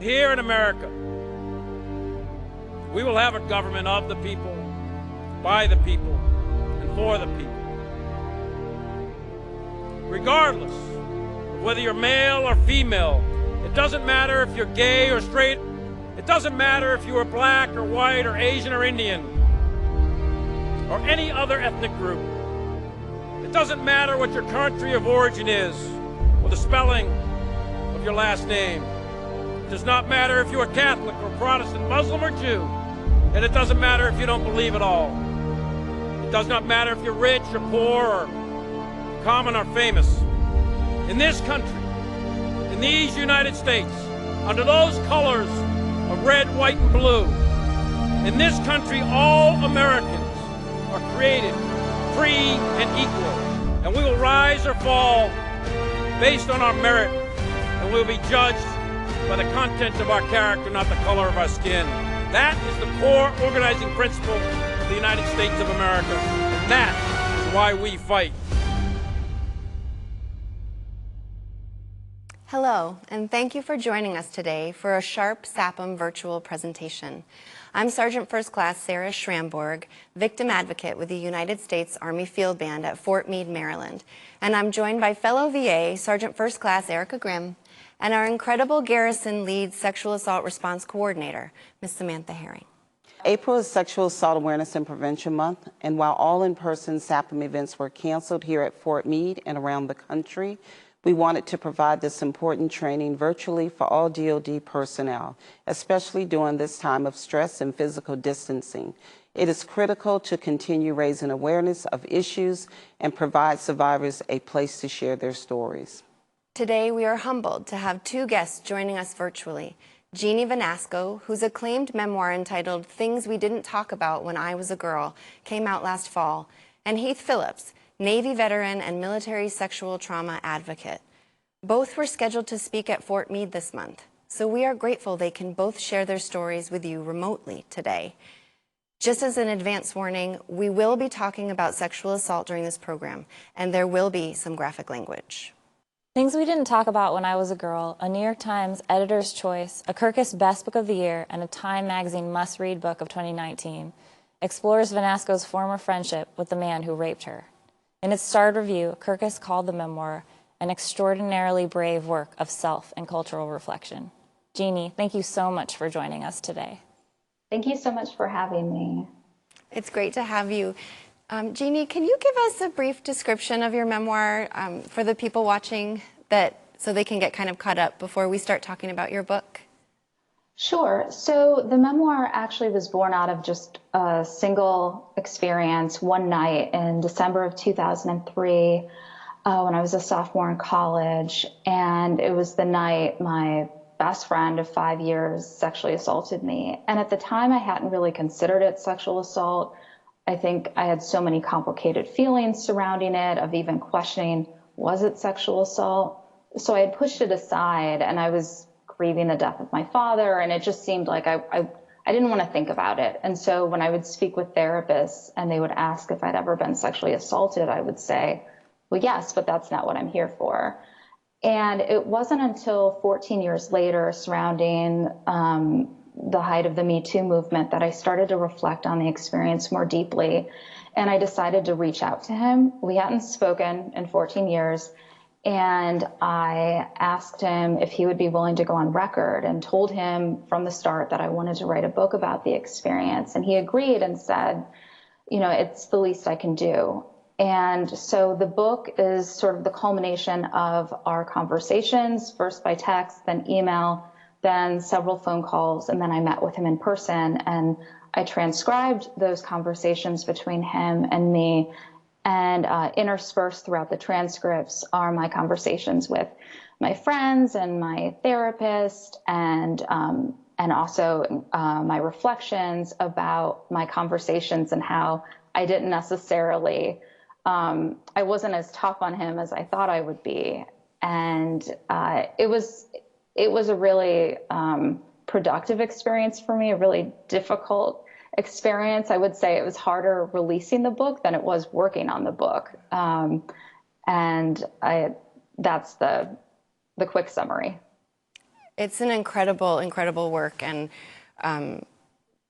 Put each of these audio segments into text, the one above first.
Here in America, we will have a government of the people, by the people, and for the people. Regardless of whether you're male or female, it doesn't matter if you're gay or straight, it doesn't matter if you are black or white or Asian or Indian, or any other ethnic group. It doesn't matter what your country of origin is, or the spelling of your last name. It does not matter if you are Catholic or Protestant, Muslim or Jew, and it doesn't matter if you don't believe at all. It does not matter if you're rich or poor or common or famous. In this country, in these United States, under those colors of red, white, and blue, in this country, all Americans are created free and equal, and we will rise or fall based on our merit, and we will be judged by the content of our character, not the color of our skin. That is the core organizing principle of the United States of America, and that is why we fight. Hello, and thank you for joining us today for a Sharp SAPM virtual presentation. I'm Sergeant First Class Sarah Schramborg, victim advocate with the United States Army Field Band at Fort Meade, Maryland, and I'm joined by fellow VA Sergeant First Class Erica Grimm and our incredible Garrison Lead Sexual Assault Response Coordinator, Ms. Samantha Herring. April is Sexual Assault Awareness and Prevention Month, and while all in-person SAPM events were canceled here at Fort Meade and around the country, we wanted to provide this important training virtually for all DoD personnel, especially during this time of stress and physical distancing. It is critical to continue raising awareness of issues and provide survivors a place to share their stories. Today, we are humbled to have two guests joining us virtually. Jeannie Vanasco, whose acclaimed memoir entitled Things We Didn't Talk About When I Was a Girl came out last fall, and Heath Phillips, Navy veteran and military sexual trauma advocate. Both were scheduled to speak at Fort Meade this month, so we are grateful they can both share their stories with you remotely today. Just as an advance warning, we will be talking about sexual assault during this program, and there will be some graphic language. Things We Didn't Talk About When I Was a Girl, a New York Times Editor's Choice, a Kirkus Best Book of the Year, and a Time Magazine Must-Read Book of 2019, explores Vanasco's former friendship with the man who raped her. In its starred review, Kirkus called the memoir an extraordinarily brave work of self and cultural reflection. Jeannie, thank you so much for joining us today. Thank you so much for having me. It's great to have you. Jeannie, can you give us a brief description of your memoir for the people watching so they can get kind of caught up before we start talking about your book? Sure. So the memoir actually was born out of just a single experience one night in December of 2003 when I was a sophomore in college. And it was the night my best friend of 5 years sexually assaulted me. And at the time, I hadn't really considered it sexual assault. I think I had so many complicated feelings surrounding it, of even questioning, was it sexual assault? So I had pushed it aside, and I was grieving the death of my father, and it just seemed like I didn't want to think about it. And so when I would speak with therapists and they would ask if I'd ever been sexually assaulted, I would say, well, yes, but that's not what I'm here for. And it wasn't until 14 years later, surrounding the height of the Me Too movement, that I started to reflect on the experience more deeply. And I decided to reach out to him. We hadn't spoken in 14 years. And I asked him if he would be willing to go on record, and told him from the start that I wanted to write a book about the experience. And he agreed and said, you know, it's the least I can do. And so the book is sort of the culmination of our conversations, first by text, then email, then several phone calls, and then I met with him in person. And I transcribed those conversations between him and me. And interspersed throughout the transcripts are my conversations with my friends and my therapist, and also my reflections about my conversations and how I didn't necessarily, I wasn't as tough on him as I thought I would be. And it was a really productive experience for me, a really difficult experience. I would say it was harder releasing the book than it was working on the book. That's the quick summary. It's an incredible, incredible work, and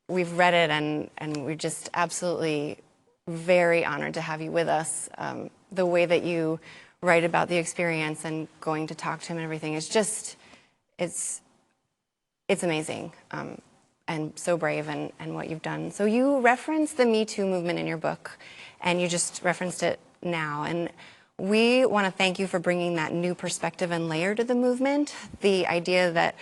we've read it, and we're just absolutely very honored to have you with us. The way that you write about the experience and going to talk to him and everything is just, it's amazing, and so brave, and what you've done. So you referenced the Me Too movement in your book, and you just referenced it now. And we want to thank you for bringing that new perspective and layer to the movement. The idea that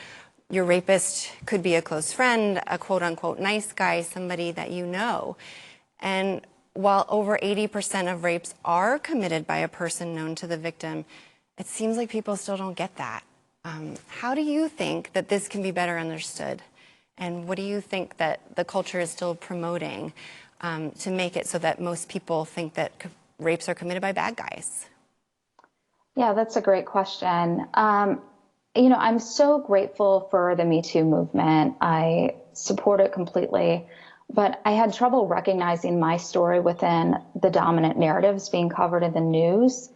your rapist could be a close friend, a quote-unquote nice guy, somebody that you know. And while over 80% of rapes are committed by a person known to the victim, it seems like people still don't get that. How do you think that this can be better understood? And what do you think that the culture is still promoting to make it so that most people think that rapes are committed by bad guys? Yeah, that's a great question. You know, I'm so grateful for the Me Too movement. I support it completely, but I had trouble recognizing my story within the dominant narratives being covered in the news.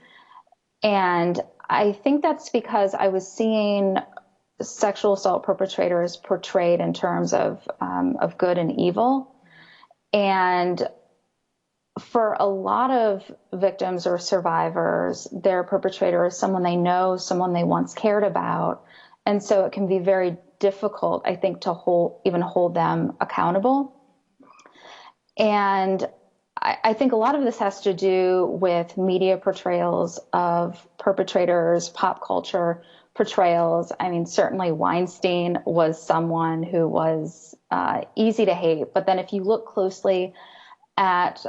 And I think that's because I was seeing sexual assault perpetrators portrayed in terms of good and evil. And for a lot of victims or survivors, their perpetrator is someone they know, someone they once cared about. And so it can be very difficult, I think, to hold them accountable. And I think a lot of this has to do with media portrayals of perpetrators, pop culture portrayals. I mean, certainly Weinstein was someone who was easy to hate. But then if you look closely at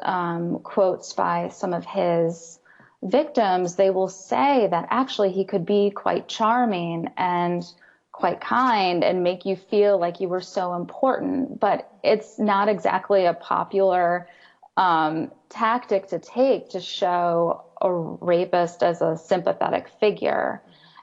quotes by some of his victims, they will say that actually he could be quite charming and quite kind and make you feel like you were so important. But it's not exactly a popular tactic to take to show a rapist as a sympathetic figure.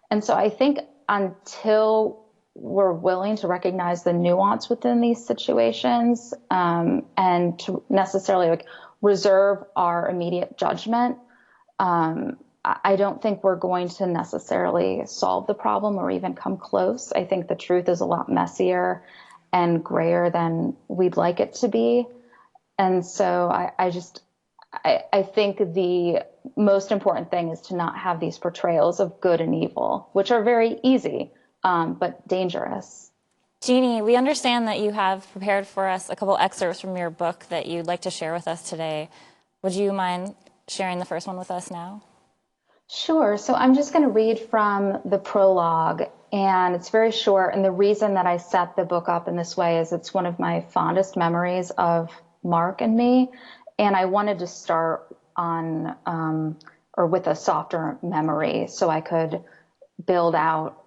And so I think until we're willing to recognize the nuance within these situations and to necessarily reserve our immediate judgment, I don't think we're going to necessarily solve the problem or even come close. I think the truth is a lot messier and grayer than we'd like it to be. And so I think the most important thing is to not have these portrayals of good and evil, which are very easy, but dangerous. Jeannie, we understand that you have prepared for us a couple excerpts from your book that you'd like to share with us today. Would you mind sharing the first one with us now? Sure. So I'm just going to read from the prologue, and it's very short. And the reason that I set the book up in this way is it's one of my fondest memories of Mark and me. And I wanted to start on or with a softer memory so I could build out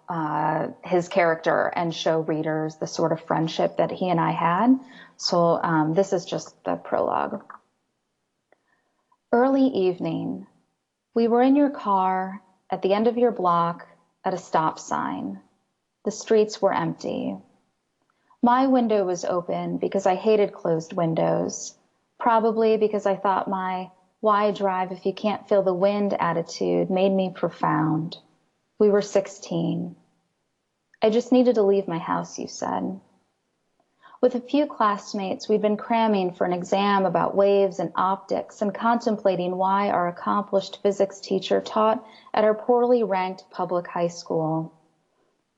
his character and show readers the sort of friendship that he and I had. So this is just the prologue. Early evening. We were in your car at the end of your block at a stop sign. The streets were empty. My window was open because I hated closed windows, probably because I thought my "why drive if you can't feel the wind" attitude made me profound. We were 16. I just needed to leave my house, you said. With a few classmates, we'd been cramming for an exam about waves and optics and contemplating why our accomplished physics teacher taught at our poorly ranked public high school.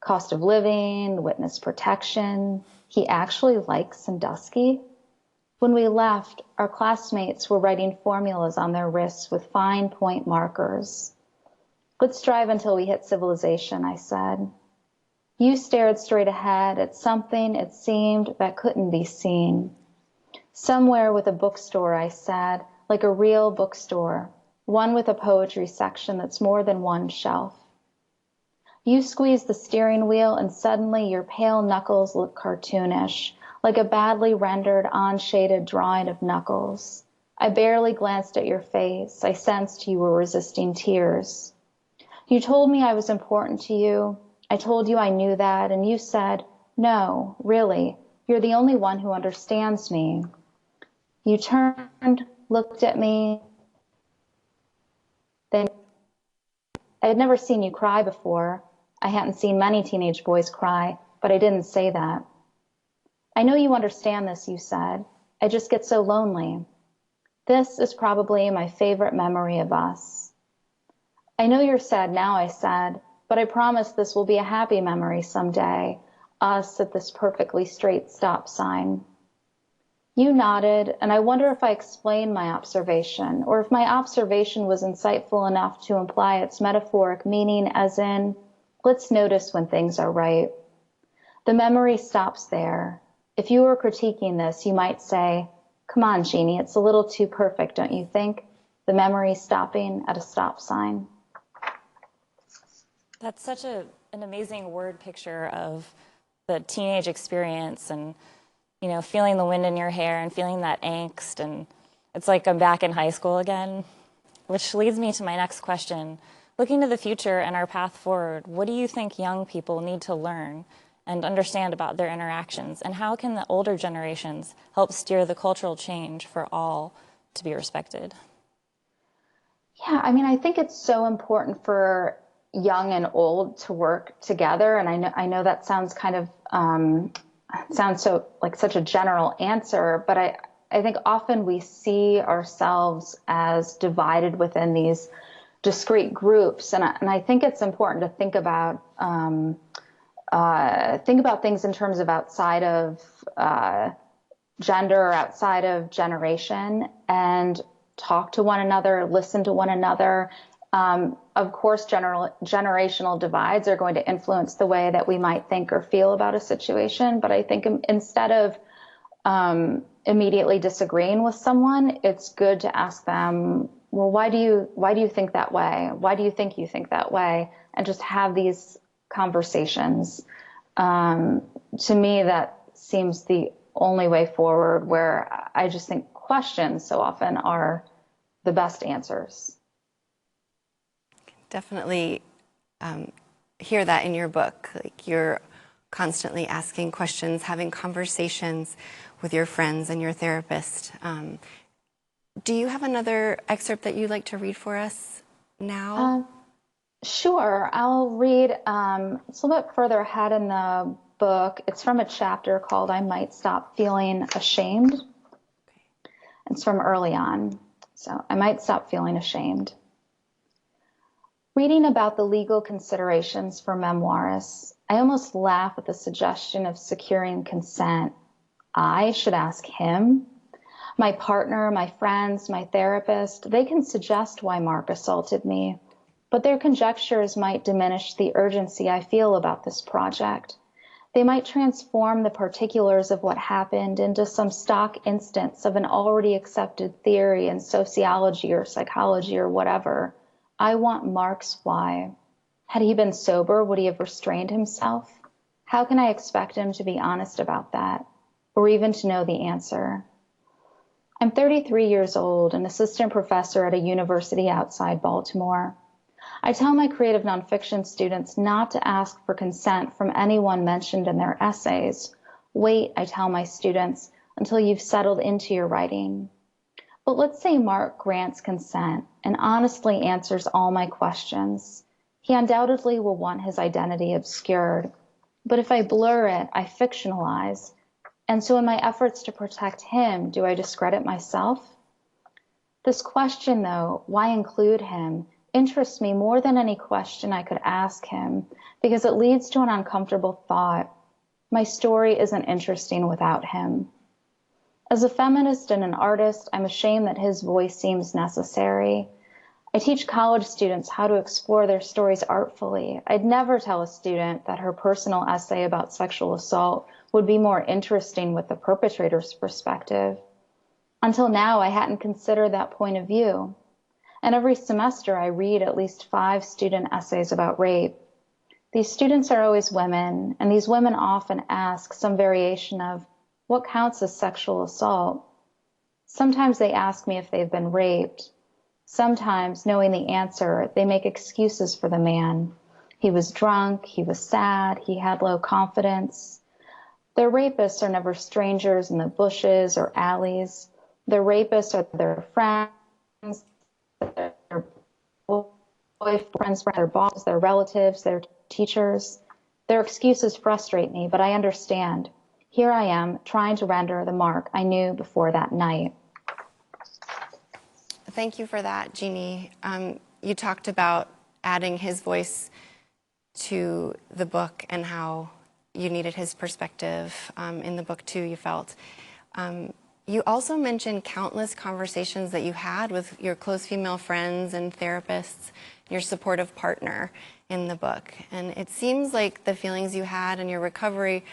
Cost of living, witness protection. He actually likes Sandusky. When we left, our classmates were writing formulas on their wrists with fine point markers. Let's drive until we hit civilization, I said. You stared straight ahead at something, it seemed, that couldn't be seen. Somewhere with a bookstore, I said, like a real bookstore, one with a poetry section that's more than one shelf. You squeezed the steering wheel and suddenly your pale knuckles looked cartoonish, like a badly rendered, on-shaded drawing of knuckles. I barely glanced at your face. I sensed you were resisting tears. You told me I was important to you. I told you I knew that, and you said, no, really, you're the only one who understands me. You turned, looked at me, then I had never seen you cry before. I hadn't seen many teenage boys cry, but I didn't say that. I know you understand this, you said. I just get so lonely. This is probably my favorite memory of us. I know you're sad now, I said, but I promise this will be a happy memory someday, us at this perfectly straight stop sign. You nodded, and I wonder if I explained my observation, or if my observation was insightful enough to imply its metaphoric meaning, as in, let's notice when things are right. The memory stops there. If you were critiquing this, you might say, come on, Jeannie, it's a little too perfect, don't you think? The memory stopping at a stop sign. That's such an amazing word picture of the teenage experience, and feeling the wind in your hair and feeling that angst, and it's like I'm back in high school again, which leads me to my next question. Looking to the future and our path forward, what do you think young people need to learn and understand about their interactions, and how can the older generations help steer the cultural change for all to be respected? Yeah, I think it's so important for young and old to work together, and I know that sounds kind of sounds so like such a general answer, but I think often we see ourselves as divided within these discrete groups, and I think it's important to think about things in terms of outside of gender or outside of generation, and talk to one another, listen to one another. Of course, generational divides are going to influence the way that we might think or feel about a situation. But I think instead of immediately disagreeing with someone, it's good to ask them, well, why do you think that way? Why do you think that way? And just have these conversations. To me, that seems the only way forward, where I just think questions so often are the best answers. Definitely hear that in your book. Like, you're constantly asking questions, having conversations with your friends and your therapist. Do you have another excerpt that you'd like to read for us now? Sure. I'll read, it's a little bit further ahead in the book. It's from a chapter called I Might Stop Feeling Ashamed. Okay. It's from early on. So I might stop feeling ashamed. Reading about the legal considerations for memoirists, I almost laugh at the suggestion of securing consent. I should ask him. My partner, my friends, my therapist, they can suggest why Mark assaulted me, but their conjectures might diminish the urgency I feel about this project. They might transform the particulars of what happened into some stock instance of an already accepted theory in sociology or psychology or whatever. I want Mark's why. Had he been sober, would he have restrained himself? How can I expect him to be honest about that, or even to know the answer? I'm 33 years old, an assistant professor at a university outside Baltimore. I tell my creative nonfiction students not to ask for consent from anyone mentioned in their essays. Wait, I tell my students, until you've settled into your writing. But let's say Mark grants consent and honestly answers all my questions. He undoubtedly will want his identity obscured. But if I blur it, I fictionalize. And so in my efforts to protect him, do I discredit myself? This question, though, why include him, interests me more than any question I could ask him, because it leads to an uncomfortable thought. My story isn't interesting without him. As a feminist and an artist, I'm ashamed that his voice seems necessary. I teach college students how to explore their stories artfully. I'd never tell a student that her personal essay about sexual assault would be more interesting with the perpetrator's perspective. Until now, I hadn't considered that point of view. And every semester, I read at least 5 student essays about rape. These students are always women, and these women often ask some variation of, what counts as sexual assault? Sometimes they ask me if they've been raped. Sometimes, knowing the answer, they make excuses for the man. He was drunk, he was sad, he had low confidence. Their rapists are never strangers in the bushes or alleys. Their rapists are their friends, their boyfriends, their bosses, their relatives, their teachers. Their excuses frustrate me, but I understand. Here I am, trying to render the mark I knew before that night. Thank you for that, Jeannie. You talked about adding his voice to the book and how you needed his perspective in the book too, you felt. You also mentioned countless conversations that you had with your close female friends and therapists, your supportive partner in the book. And it seems like the feelings you had in your recovery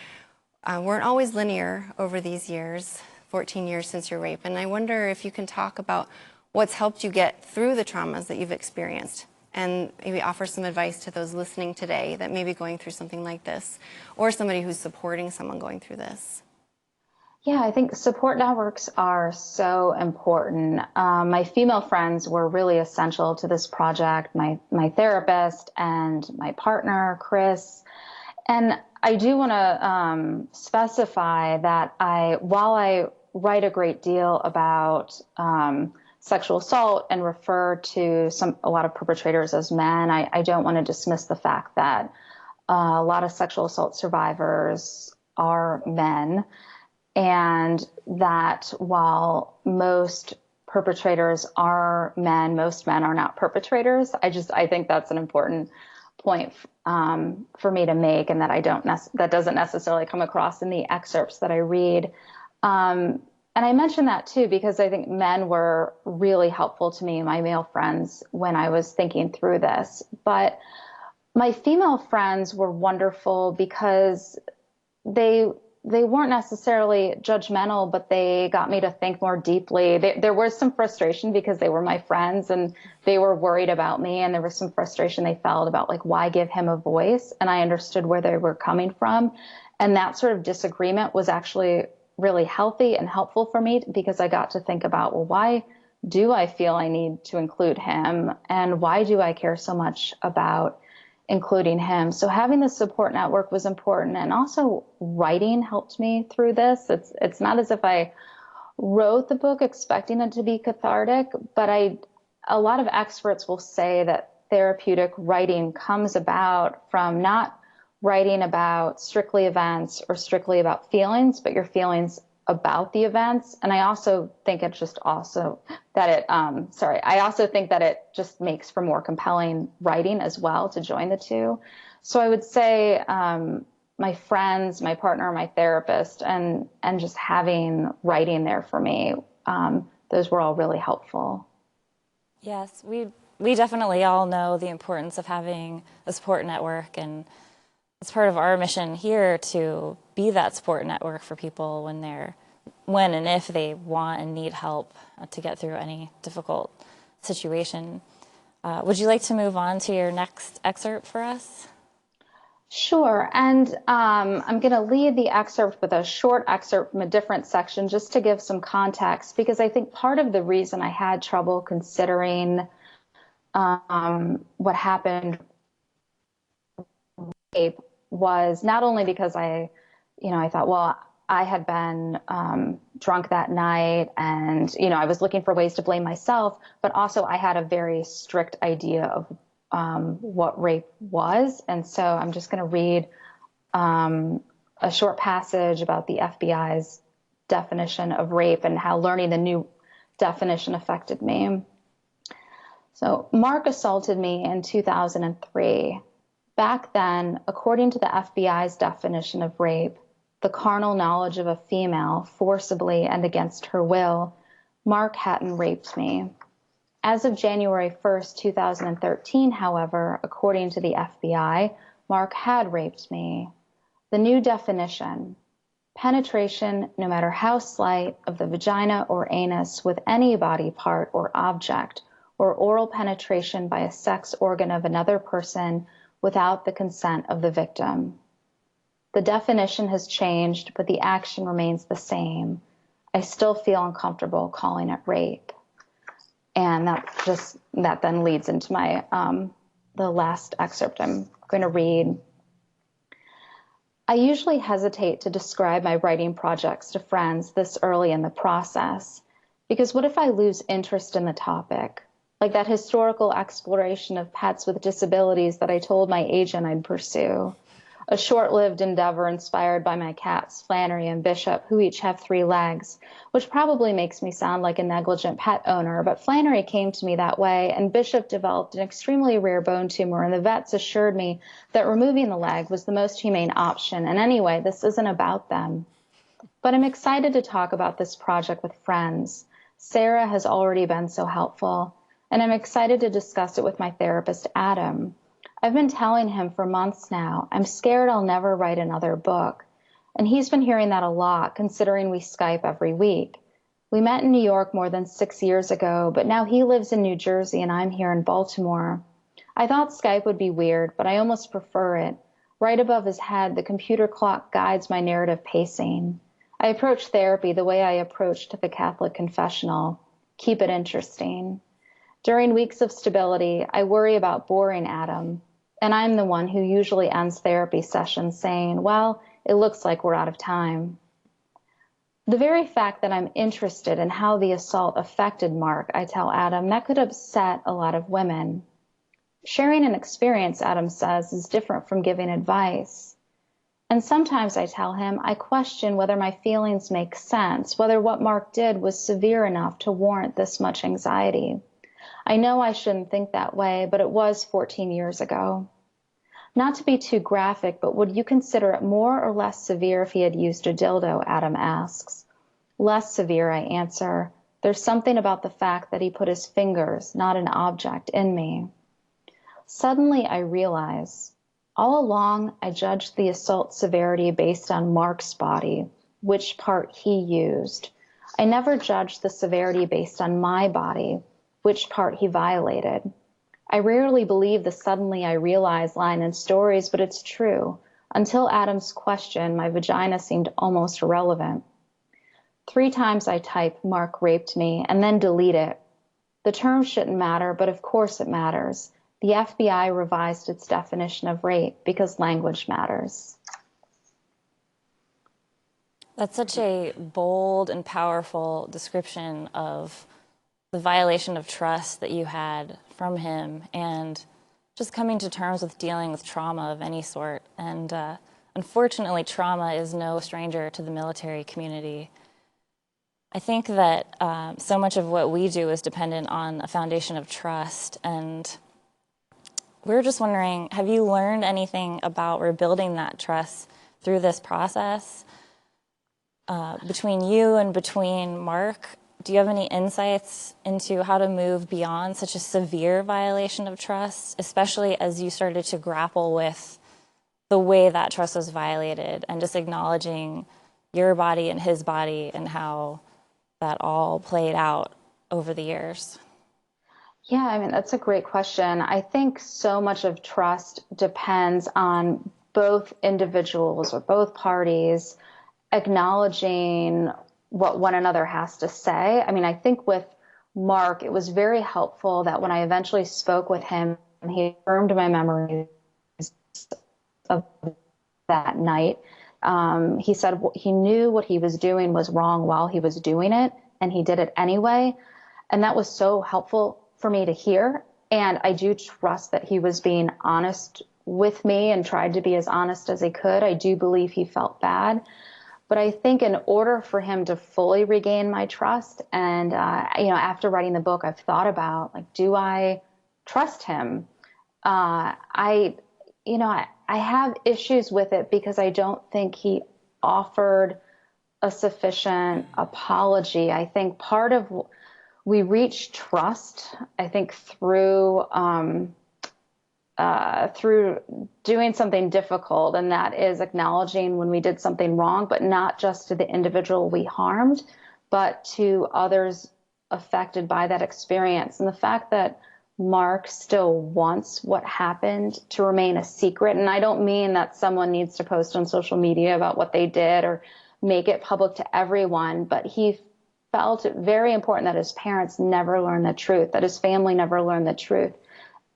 weren't always linear over these years, 14 years since your rape. And I wonder if you can talk about what's helped you get through the traumas that you've experienced and maybe offer some advice to those listening today that may be going through something like this, or somebody who's supporting someone going through this. Yeah, I think support networks are so important. My female friends were really essential to this project, my therapist and my partner, Chris. And I do want to specify that while I write a great deal about sexual assault and refer to a lot of perpetrators as men, I don't want to dismiss the fact that a lot of sexual assault survivors are men, and that while most perpetrators are men, most men are not perpetrators. I think that's an important point for me to make, and that doesn't necessarily come across in the excerpts that I read. And I mention that too because I think men were really helpful to me, my male friends, when I was thinking through this. But my female friends were wonderful because they weren't necessarily judgmental, but they got me to think more deeply. There was some frustration because they were my friends and they were worried about me, and there was some frustration they felt about, like, why give him a voice? And I understood where they were coming from. And that sort of disagreement was actually really healthy and helpful for me because I got to think about, well, why do I feel I need to include him? And why do I care so much about including him? So having the support network was important, and also writing helped me through this. It's not as if I wrote the book expecting it to be cathartic, but a lot of experts will say that therapeutic writing comes about from not writing about strictly events or strictly about feelings, but your feelings about the events. And I also think I also think that it just makes for more compelling writing as well to join the two. So I would say my friends, my partner, my therapist, and just having writing there for me, those were all really helpful. Yes, we definitely all know the importance of having a support network, and it's part of our mission here to be that support network for people when and if they want and need help to get through any difficult situation. Would you like to move on to your next excerpt for us? Sure. And I'm going to lead the excerpt with a short excerpt from a different section just to give some context, because I think part of the reason I had trouble considering what happened was not only because I thought, well, I had been drunk that night and, I was looking for ways to blame myself, but also I had a very strict idea of what rape was. And so I'm just going to read a short passage about the FBI's definition of rape and how learning the new definition affected me. So Mark assaulted me in 2003. Back then, according to the FBI's definition of rape, the carnal knowledge of a female forcibly and against her will, Mark hadn't raped me. As of January 1st, 2013, however, according to the FBI, Mark had raped me. The new definition: penetration, no matter how slight, of the vagina or anus with any body part or object, or oral penetration by a sex organ of another person without the consent of the victim. The definition has changed, but the action remains the same. I still feel uncomfortable calling it rape. And that then leads into my the last excerpt I'm going to read. I usually hesitate to describe my writing projects to friends this early in the process, because what if I lose interest in the topic? like that historical exploration of pets with disabilities that I told my agent I'd pursue. A short-lived endeavor inspired by my cats, Flannery and Bishop, who each have 3 legs, which probably makes me sound like a negligent pet owner, but Flannery came to me that way, and Bishop developed an extremely rare bone tumor, and the vets assured me that removing the leg was the most humane option. And anyway, this isn't about them. But I'm excited to talk about this project with friends. Sarah has already been so helpful, and I'm excited to discuss it with my therapist, Adam. I've been telling him for months now, I'm scared I'll never write another book. And he's been hearing that a lot, considering we Skype every week. We met in New York more than 6 years ago, but now he lives in New Jersey and I'm here in Baltimore. I thought Skype would be weird, but I almost prefer it. Right above his head, the computer clock guides my narrative pacing. I approach therapy the way I approached the Catholic confessional. Keep it interesting. During weeks of stability, I worry about boring Adam. And I'm the one who usually ends therapy sessions saying, well, it looks like we're out of time. The very fact that I'm interested in how the assault affected Mark, I tell Adam, that could upset a lot of women. Sharing an experience, Adam says, is different from giving advice. And sometimes I tell him I question whether my feelings make sense, whether what Mark did was severe enough to warrant this much anxiety. I know I shouldn't think that way, but it was 14 years ago. Not to be too graphic, but would you consider it more or less severe if he had used a dildo, Adam asks. Less severe, I answer. There's something about the fact that he put his fingers, not an object, in me. Suddenly I realize, all along I judged the assault severity based on Mark's body, which part he used. I never judged the severity based on my body, which part he violated. I rarely believe the suddenly I realize line in stories, but it's true. Until Adam's question, my vagina seemed almost irrelevant. 3 times I type, Mark raped me, and then delete it. The term shouldn't matter, but of course it matters. The FBI revised its definition of rape because language matters. That's such a bold and powerful description of the violation of trust that you had from him and just coming to terms with dealing with trauma of any sort. And unfortunately, trauma is no stranger to the military community. I think that so much of what we do is dependent on a foundation of trust. And we were just wondering, have you learned anything about rebuilding that trust through this process? Between you and between Mark, do you have any insights into how to move beyond such a severe violation of trust, especially as you started to grapple with the way that trust was violated and just acknowledging your body and his body and how that all played out over the years? Yeah, I mean, that's a great question. I think so much of trust depends on both individuals or both parties acknowledging what one another has to say. I mean, I think with Mark, it was very helpful that when I eventually spoke with him, he affirmed my memories of that night. He said he knew what he was doing was wrong while he was doing it, and he did it anyway. And that was so helpful for me to hear. And I do trust that he was being honest with me and tried to be as honest as he could. I do believe he felt bad. But I think in order for him to fully regain my trust, and after writing the book, I've thought about, like, do I trust him? I have issues with it because I don't think he offered a sufficient apology. I think part of we reach trust, I think, through doing something difficult, and that is acknowledging when we did something wrong, but not just to the individual we harmed, but to others affected by that experience. And the fact that Mark still wants what happened to remain a secret, and I don't mean that someone needs to post on social media about what they did or make it public to everyone, but he felt it very important that his parents never learned the truth, that his family never learned the truth.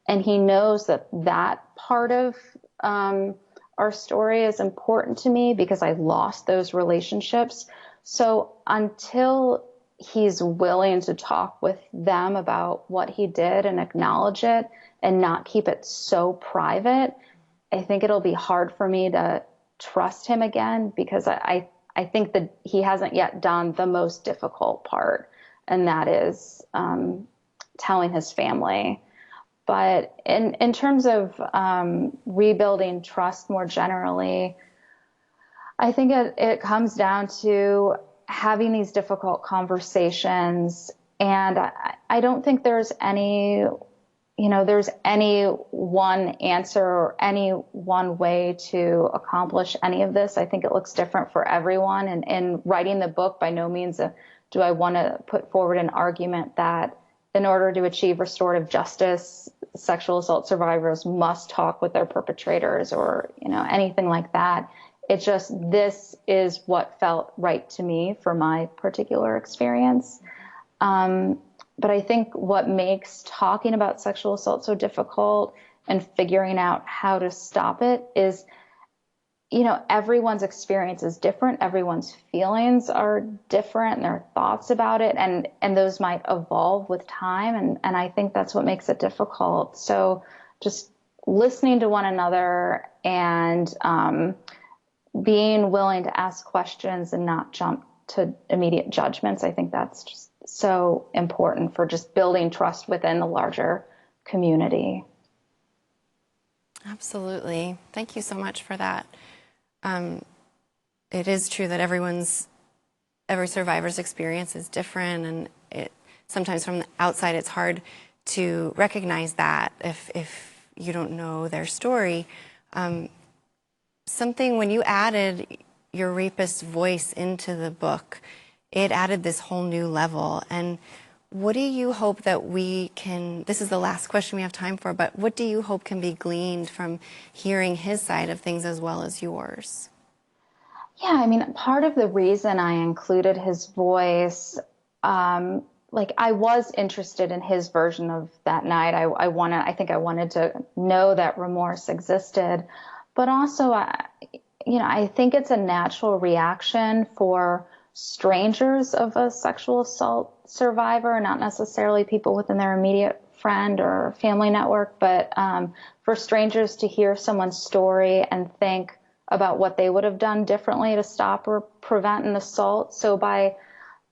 And he knows that that part of our story is important to me because I lost those relationships. So until he's willing to talk with them about what he did and acknowledge it and not keep it so private, I think it'll be hard for me to trust him again, because I think that he hasn't yet done the most difficult part, and that is telling his family. But in terms of rebuilding trust more generally, I think it comes down to having these difficult conversations. And I don't think there's any one answer or any one way to accomplish any of this. I think it looks different for everyone. And in writing the book, by no means do I want to put forward an argument that in order to achieve restorative justice, sexual assault survivors must talk with their perpetrators or, anything like that. It's just, this is what felt right to me for my particular experience. But I think what makes talking about sexual assault so difficult and figuring out how to stop it is, everyone's experience is different. Everyone's feelings are different and their thoughts about it. And those might evolve with time. And I think that's what makes it difficult. So just listening to one another and being willing to ask questions and not jump to immediate judgments, I think that's just so important for just building trust within the larger community. Absolutely. Thank you so much for that. It is true that every survivor's experience is different, and sometimes from the outside it's hard to recognize that if you don't know their story. When you added your rapist's voice into the book, it added this whole new level. And what do you hope that this is the last question we have time for, but what do you hope can be gleaned from hearing his side of things as well as yours? Yeah, part of the reason I included his voice, I was interested in his version of that night. I think I wanted to know that remorse existed, but also, I think it's a natural reaction for strangers of a sexual assault survivor, not necessarily people within their immediate friend or family network, but for strangers to hear someone's story and think about what they would have done differently to stop or prevent an assault. So by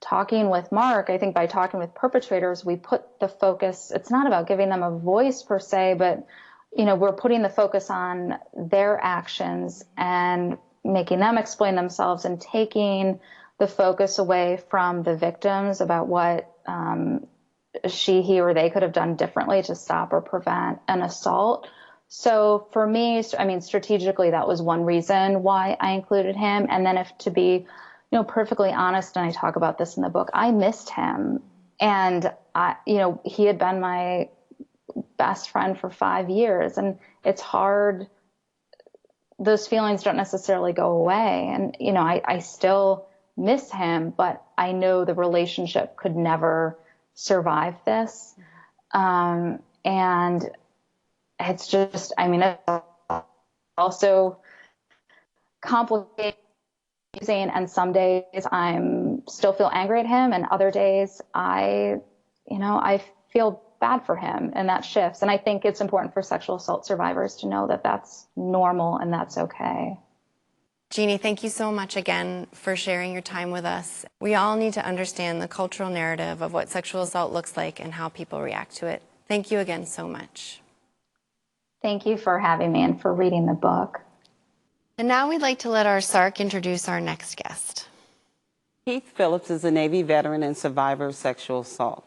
talking with Mark, I think by talking with perpetrators, we put the focus, it's not about giving them a voice per se, but we're putting the focus on their actions and making them explain themselves and taking the focus away from the victims about what he, or they could have done differently to stop or prevent an assault. So for me, strategically, that was one reason why I included him. And then to be, perfectly honest, and I talk about this in the book, I missed him. And he had been my best friend for 5 years, and it's hard. Those feelings don't necessarily go away. And, I still miss him, but I know the relationship could never survive this. And it's just, it's also complicated. And some days I'm still feel angry at him, and other days I feel bad for him, and that shifts. And I think it's important for sexual assault survivors to know that that's normal and that's okay. Jeannie, thank you so much again for sharing your time with us. We all need to understand the cultural narrative of what sexual assault looks like and how people react to it. Thank you again so much. Thank you for having me and for reading the book. And now we'd like to let our SARC introduce our next guest. Keith Phillips is a Navy veteran and survivor of sexual assault.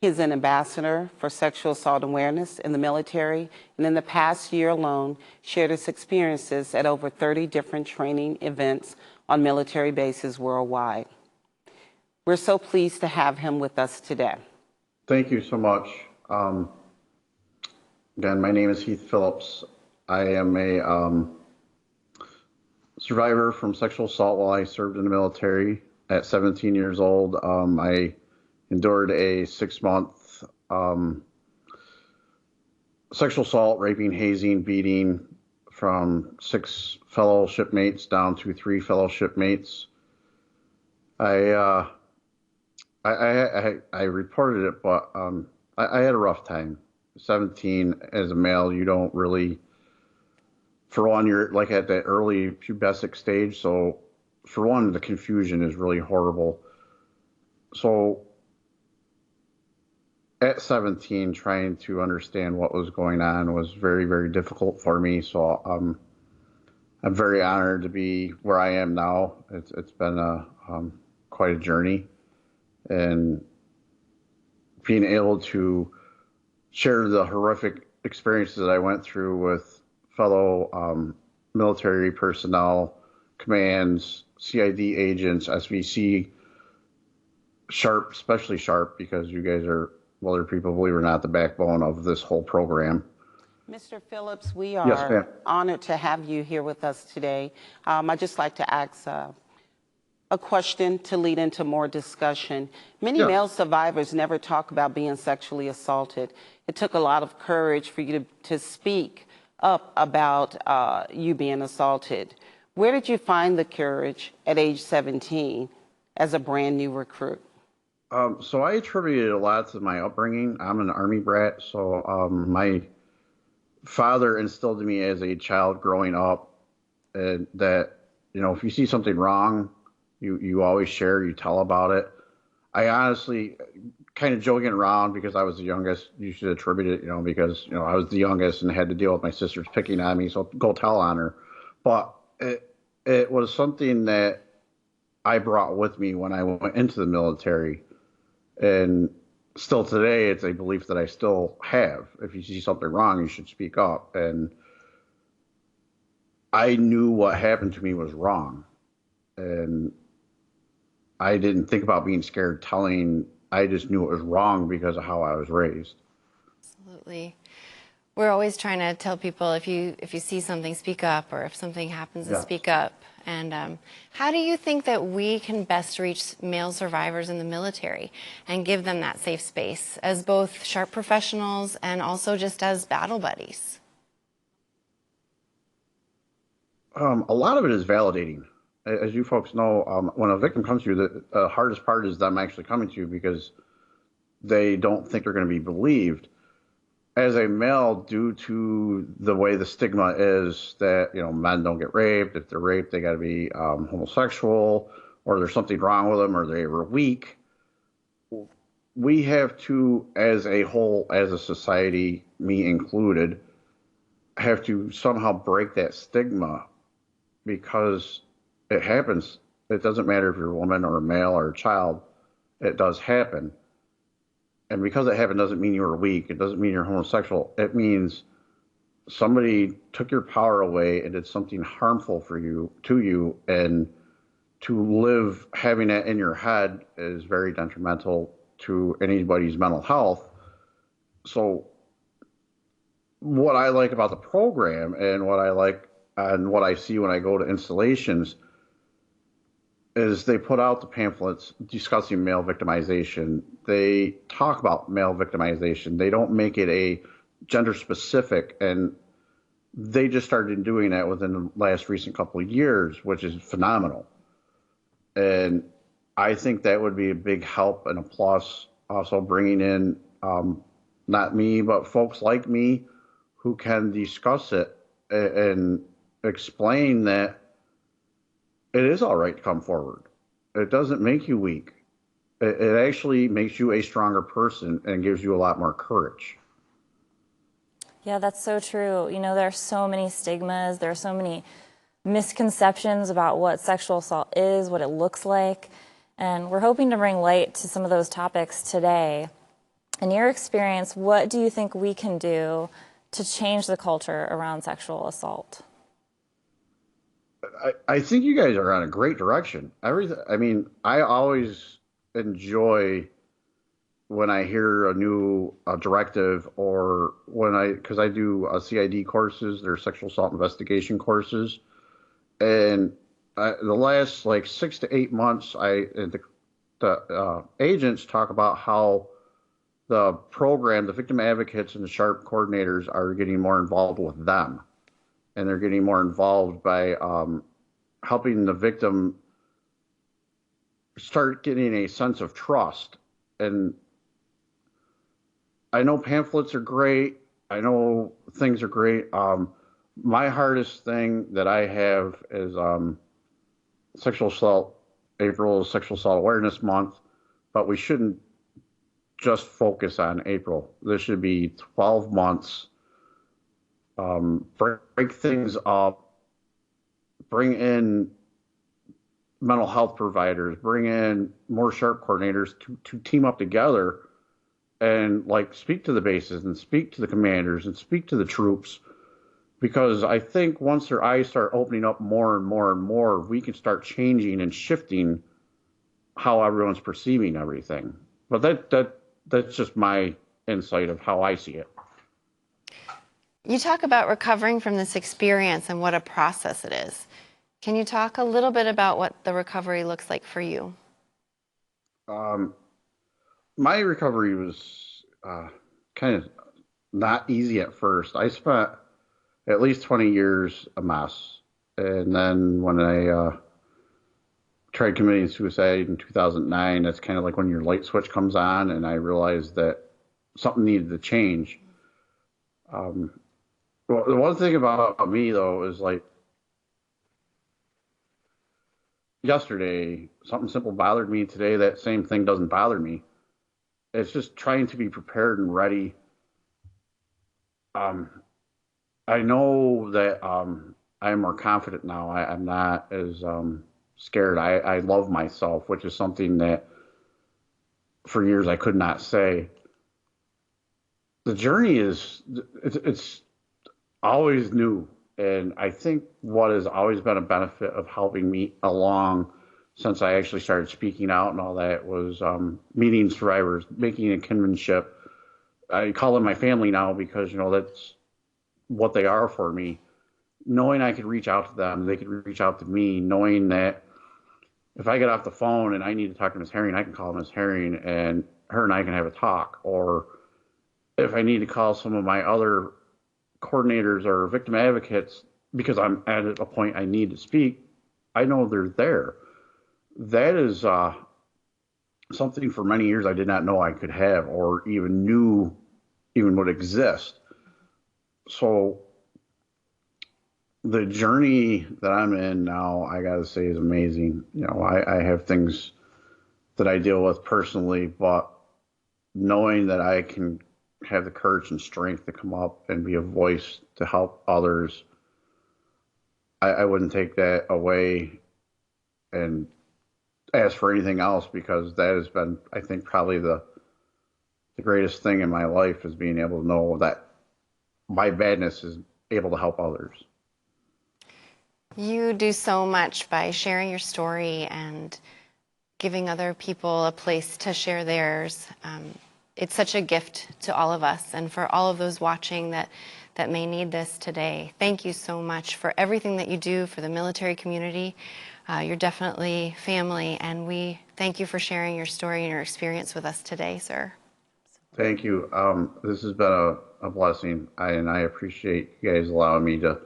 He is an ambassador for sexual assault awareness in the military, and in the past year alone, shared his experiences at over 30 different training events on military bases worldwide. We're so pleased to have him with us today. Thank you so much. Again, my name is Heath Phillips. I am a survivor from sexual assault while I served in the military. At 17 years old, I endured a 6-month sexual assault, raping, hazing, beating from 6 fellow shipmates down to 3 fellow shipmates. I I reported it, but I had a rough time. 17 as a male, you don't really, for one, you're like at that early pubescent stage. So for one, the confusion is really horrible. So at 17, trying to understand what was going on was very, very difficult for me. So I'm very honored to be where I am now. It's been quite a journey, and being able to share the horrific experiences that I went through with fellow military personnel, commands, CID agents, SVC, Sharp, especially Sharp, because you guys are, well, people, believe it or not, the backbone of this whole program. Mr. Phillips, we Yes, are ma'am. honored to have you here with us today. I'd just like to ask a question to lead into more discussion. Many Yes. male survivors never talk about being sexually assaulted. It took a lot of courage for you to speak up about you being assaulted. Where did you find the courage at age 17 as a brand new recruit? So I attributed a lot to my upbringing. I'm an Army brat, so my father instilled in me as a child growing up that, you know, if you see something wrong, you always share, you tell about it. I honestly, kind of joking around because I was the youngest, you should attribute it, you know, because, you know, I was the youngest and had to deal with my sisters picking on me, so go tell on her. But it was something that I brought with me when I went into the military. And still today, it's a belief that I still have. If you see something wrong, you should speak up. And I knew what happened to me was wrong. And I didn't think about being scared telling. I just knew it was wrong because of how I was raised. Absolutely. We're always trying to tell people if you see something, speak up, or if something happens, to Yeah. speak up. And how do you think that we can best reach male survivors in the military and give them that safe space as both sharp professionals and also just as battle buddies? A lot of it is validating. As you folks know, when a victim comes to you, the hardest part is them actually coming to you because they don't think they're going to be believed. As a male, due to the way the stigma is that, you know, men don't get raped. If they're raped, they got to be homosexual, or there's something wrong with them, or they were weak. We have to, as a whole, as a society, me included, have to somehow break that stigma because it happens. It doesn't matter if you're a woman or a male or a child. It does happen. And because it happened doesn't mean you were weak. It doesn't mean you're homosexual. It means somebody took your power away and did something harmful for you, to you, and to live having that in your head is very detrimental to anybody's mental health. So what I like about the program and what I like and what I see when I go to installations is they put out the pamphlets discussing male victimization. They talk about male victimization. They don't make it a gender specific, and they just started doing that within the last recent couple of years, which is phenomenal. And I think that would be a big help and a plus. Also bringing in not me, but folks like me who can discuss it and explain that it is all right to come forward. It doesn't make you weak. It actually makes you a stronger person and gives you a lot more courage. Yeah, that's so true. You know, there are so many stigmas, there are so many misconceptions about what sexual assault is, what it looks like, and we're hoping to bring light to some of those topics today. In your experience, what do you think we can do to change the culture around sexual assault? I think you guys are on a great direction. I mean, I always enjoy when I hear a new directive, or because I do CID courses, they're sexual assault investigation courses. And the last like 6 to 8 months, the agents talk about how the program, the victim advocates and the SHARP coordinators are getting more involved with them. And they're getting more involved by helping the victim start getting a sense of trust. And I know pamphlets are great. I know things are great. My hardest thing that I have is sexual assault. April is Sexual Assault Awareness Month, but we shouldn't just focus on April. There should be 12 months. Break things up. Bring in mental health providers. Bring in more SHARP coordinators to team up together and like speak to the bases and speak to the commanders and speak to the troops. Because I think once their eyes start opening up more and more and more, we can start changing and shifting how everyone's perceiving everything. But that's just my insight of how I see it. You talk about recovering from this experience and what a process it is. Can you talk a little bit about what the recovery looks like for you? My recovery was kind of not easy at first. I spent at least 20 years a mess. And then when I tried committing suicide in 2009, that's kind of like when your light switch comes on, and I realized that something needed to change. Well, the one thing about me, though, is like yesterday, something simple bothered me. Today, that same thing doesn't bother me. It's just trying to be prepared and ready. I know that I'm more confident now. I'm not as scared. I love myself, which is something that for years I could not say. The journey it's always new. And I think what has always been a benefit of helping me along since I actually started speaking out and all that was meeting survivors, making a kinship. I call them my family now because, you know, that's what they are for me. Knowing I could reach out to them, they could reach out to me, knowing that if I get off the phone and I need to talk to Ms. Herring, I can call Ms. Herring and her and I can have a talk. Or if I need to call some of my other coordinators or victim advocates because I'm at a point I need to speak, I know they're there. That is something for many years I did not know I could have or even knew even would exist. So the journey that I'm in now, I got to say, is amazing. You know, I have things that I deal with personally, but knowing that I can have the courage and strength to come up and be a voice to help others, I wouldn't take that away and ask for anything else, because that has been, I think, probably the greatest thing in my life is being able to know that my badness is able to help others. You do so much by sharing your story and giving other people a place to share theirs. It's such a gift to all of us and for all of those watching that may need this today. Thank you so much for everything that you do for the military community. You're definitely family, and we thank you for sharing your story and your experience with us today, sir. Thank you. This has been a blessing, and I appreciate you guys allowing me to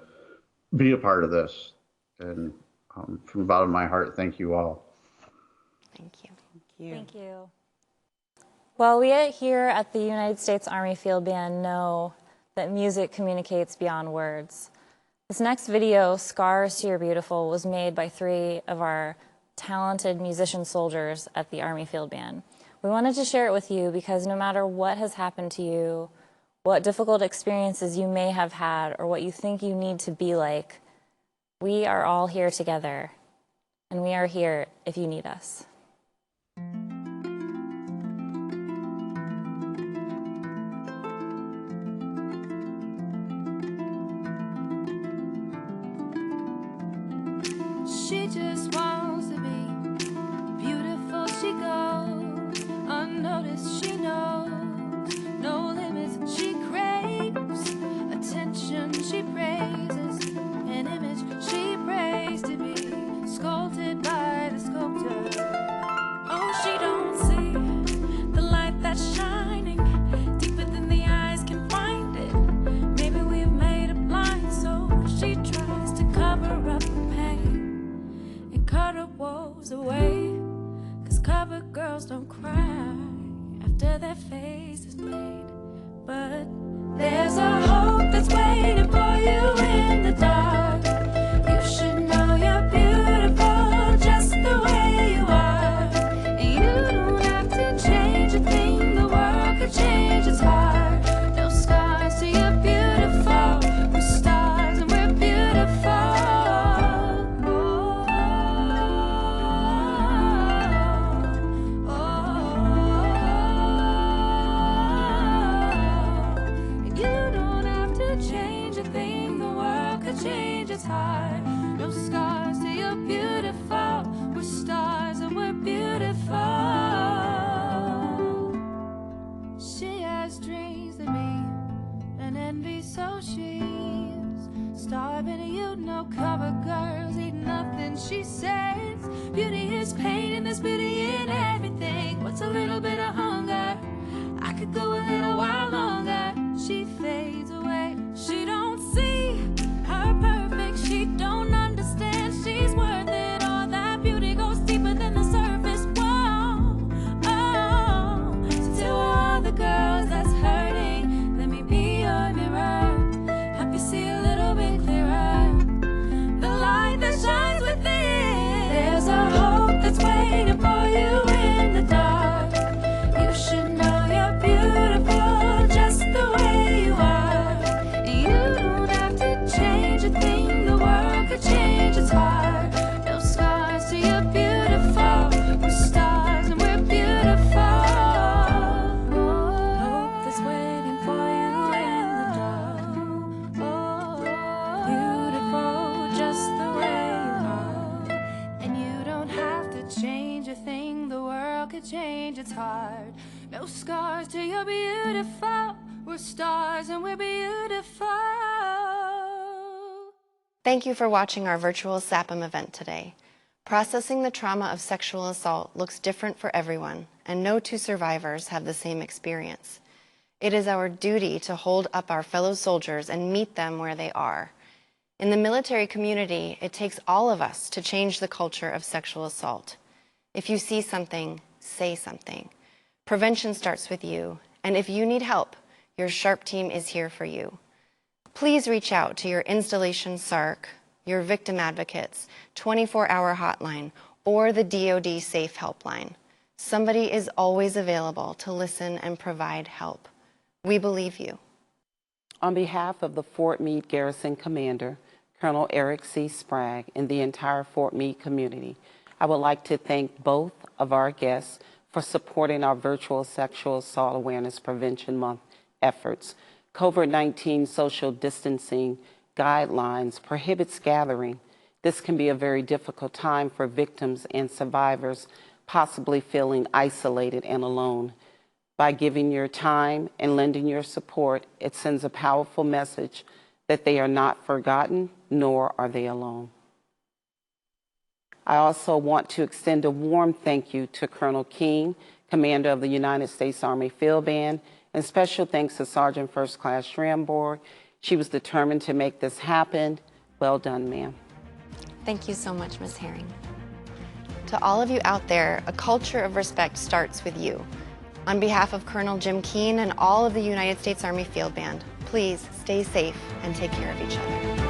be a part of this. And from the bottom of my heart, thank you all. Thank you. Thank you. Well, we here at the United States Army Field Band know that music communicates beyond words. This next video, Scars to Your Beautiful, was made by 3 of our talented musician soldiers at the Army Field Band. We wanted to share it with you because no matter what has happened to you, what difficult experiences you may have had, or what you think you need to be like, we are all here together, and we are here if you need us. She just wants to be beautiful. She goes unnoticed. She knows no limits. She craves attention. She praises an image. She prays to be sculpted by the sculptor. could change, it's hard. No scars till you're beautiful. We're stars and we're beautiful. She has dreams of me and envy, so she's starving. You know, cover girls eat nothing, she says. Beauty is pain and there's beauty in everything. What's a little bit of hunger? I could go a little while longer. She fades away. She don't see her perfect. She don't understand she's worth it. All that beauty goes deeper than the surface. Whoa, oh. So to all the girls that's hurting, let me be your mirror. Help you see a little bit clearer. The light that shines within. There's a hope that's waiting for you in the dark. You should know you're beautiful just the way you are. You don't have to change a thing, the world could change, it's hard. No scars till you're beautiful. We're stars and we're beautiful. Hope that's waiting for you in the dark. Beautiful just the way you are. And you don't have to change a thing, the world could change, it's hard. No scars till you're beautiful. We're stars and we're beautiful. Thank you for watching our virtual SAPM event today. Processing the trauma of sexual assault looks different for everyone, and no two survivors have the same experience. It is our duty to hold up our fellow soldiers and meet them where they are. In the military community, it takes all of us to change the culture of sexual assault. If you see something, say something. Prevention starts with you, and if you need help, your SHARP team is here for you. Please reach out to your installation SARC, your victim advocates, 24-hour hotline, or the DoD Safe Helpline. Somebody is always available to listen and provide help. We believe you. On behalf of the Fort Meade Garrison Commander, Colonel Eric C. Sprague, and the entire Fort Meade community, I would like to thank both of our guests for supporting our virtual Sexual Assault Awareness Prevention Month efforts. COVID-19 social distancing guidelines prohibits gathering. This can be a very difficult time for victims and survivors, possibly feeling isolated and alone. By giving your time and lending your support, it sends a powerful message that they are not forgotten, nor are they alone. I also want to extend a warm thank you to Colonel King, Commander of the United States Army Field Band, and special thanks to Sergeant First Class Schramborg. She was determined to make this happen. Well done, ma'am. Thank you so much, Ms. Herring. To all of you out there, a culture of respect starts with you. On behalf of Colonel Jim Keene and all of the United States Army Field Band, please stay safe and take care of each other.